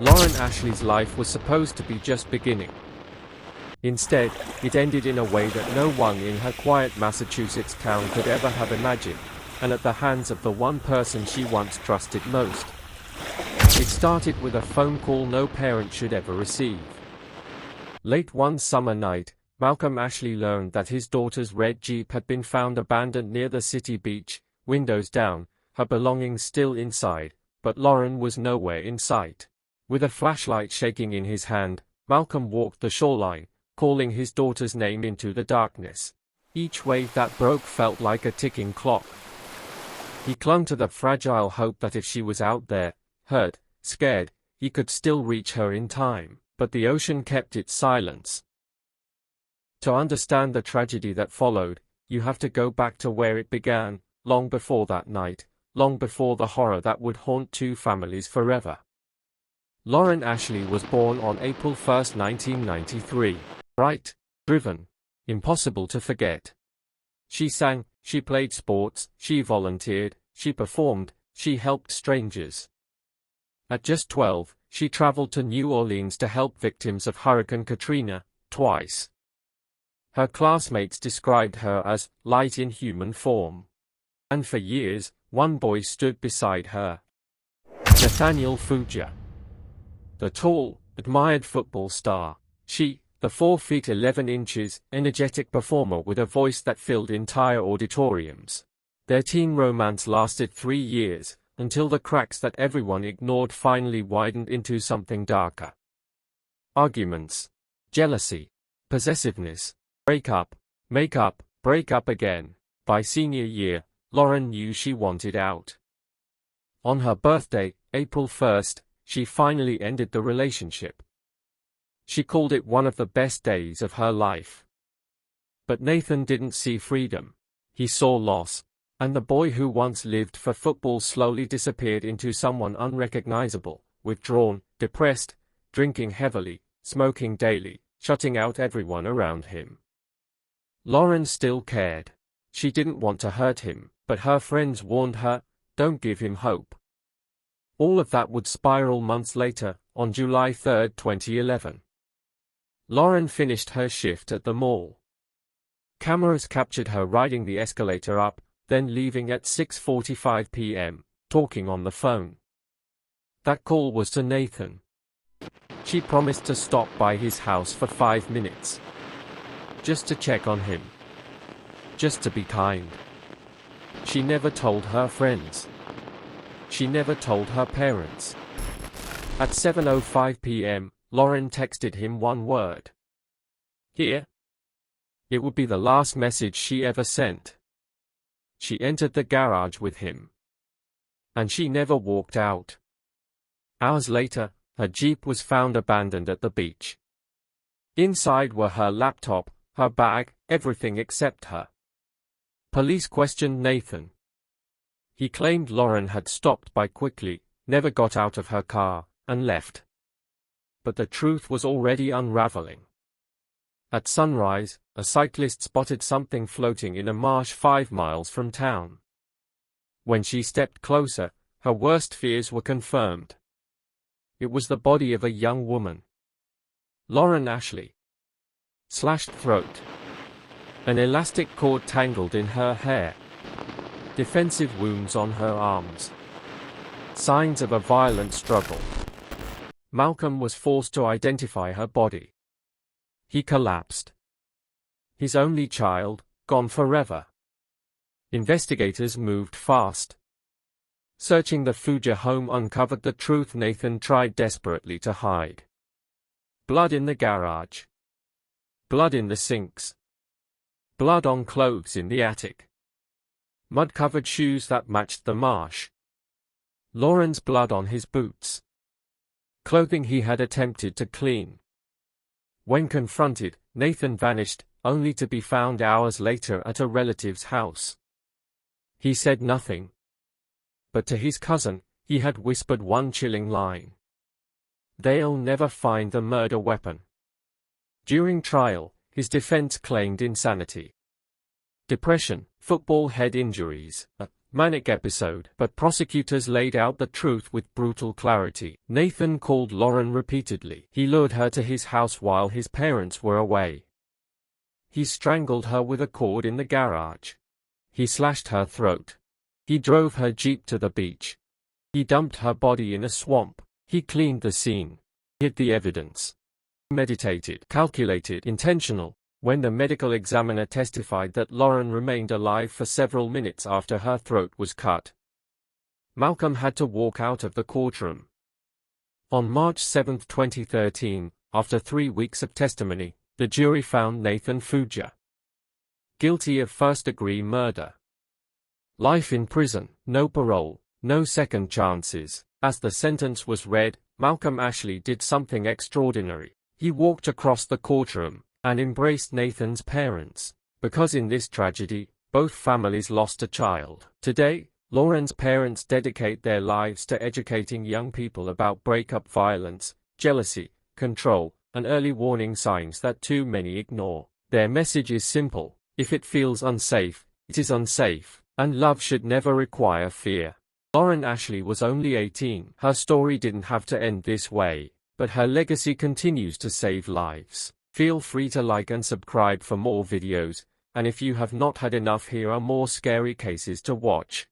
Lauren Ashley's life was supposed to be just beginning. Instead, it ended in a way that no one in her quiet Massachusetts town could ever have imagined, and at the hands of the one person she once trusted most. It started with a phone call no parent should ever receive. Late one summer night, Malcolm Ashley learned that his daughter's red Jeep had been found abandoned near the city beach, windows down, her belongings still inside, but Lauren was nowhere in sight. With a flashlight shaking in his hand, Malcolm walked the shoreline, calling his daughter's name into the darkness. Each wave that broke felt like a ticking clock. He clung to the fragile hope that if she was out there, hurt, scared, he could still reach her in time, but the ocean kept its silence. To understand the tragedy that followed, you have to go back to where it began, long before that night, long before the horror that would haunt two families forever. Lauren Ashley was born on April 1, 1993. Bright, driven, impossible to forget. She sang, she played sports, she volunteered, she performed, she helped strangers. At just 12, she traveled to New Orleans to help victims of Hurricane Katrina, twice. Her classmates described her as light in human form. And for years, one boy stood beside her. Nathaniel Fuger. The tall, admired football star. She, the 4 feet 11 inches, energetic performer with a voice that filled entire auditoriums. Their teen romance lasted 3 years, until the cracks that everyone ignored finally widened into something darker. Arguments, jealousy, possessiveness, break up, make up, break up again. By senior year, Lauren knew she wanted out. On her birthday, April 1st, she finally ended the relationship. She called it one of the best days of her life. But Nathan didn't see freedom. He saw loss, and the boy who once lived for football slowly disappeared into someone unrecognizable, withdrawn, depressed, drinking heavily, smoking daily, shutting out everyone around him. Lauren still cared. She didn't want to hurt him, but her friends warned her, don't give him hope. All of that would spiral months later, on July 3, 2011. Lauren finished her shift at the mall. Cameras captured her riding the escalator up, then leaving at 6:45 p.m., talking on the phone. That call was to Nathan. She promised to stop by his house for 5 minutes. Just to check on him. Just to be kind. She never told her friends. She never told her parents. At 7:05 p.m., Lauren texted him one word. Here. It would be the last message she ever sent. She entered the garage with him. And she never walked out. Hours later, her Jeep was found abandoned at the beach. Inside were her laptop, her bag, everything except her. Police questioned Nathan. He claimed Lauren had stopped by quickly, never got out of her car, and left. But the truth was already unraveling. At sunrise, a cyclist spotted something floating in a marsh 5 miles from town. When she stepped closer, her worst fears were confirmed. It was the body of a young woman. Lauren Ashley. Slashed throat. An elastic cord tangled in her hair. Defensive wounds on her arms. Signs of a violent struggle. Malcolm was forced to identify her body. He collapsed. His only child, gone forever. Investigators moved fast. Searching the Fuger home uncovered the truth Nathan tried desperately to hide. Blood in the garage. Blood in the sinks. Blood on clothes in the attic. Mud-covered shoes that matched the marsh. Lauren's blood on his boots. Clothing he had attempted to clean. When confronted, Nathan vanished, only to be found hours later at a relative's house. He said nothing. But to his cousin, he had whispered one chilling line. They'll never find the murder weapon. During trial, his defense claimed insanity. Depression, football head injuries, a manic episode, but prosecutors laid out the truth with brutal clarity. Nathan called Lauren repeatedly. He lured her to his house while his parents were away. He strangled her with a cord in the garage. He slashed her throat. He drove her Jeep to the beach. He dumped her body in a swamp. He cleaned the scene. Hid the evidence. Meditated, calculated, intentional. When the medical examiner testified that Lauren remained alive for several minutes after her throat was cut, Malcolm had to walk out of the courtroom. On March 7, 2013, after 3 weeks of testimony, the jury found Nathan Fuja guilty of first-degree murder. Life in prison, no parole, no second chances. As the sentence was read, Malcolm Ashley did something extraordinary. He walked across the courtroom and embraced Nathan's parents, because in this tragedy, both families lost a child. Today, Lauren's parents dedicate their lives to educating young people about breakup violence, jealousy, control, and early warning signs that too many ignore. Their message is simple: if it feels unsafe, it is unsafe, and love should never require fear. Lauren Ashley was only 18. Her story didn't have to end this way, but her legacy continues to save lives. Feel free to like and subscribe for more videos, and if you have not had enough, here are more scary cases to watch.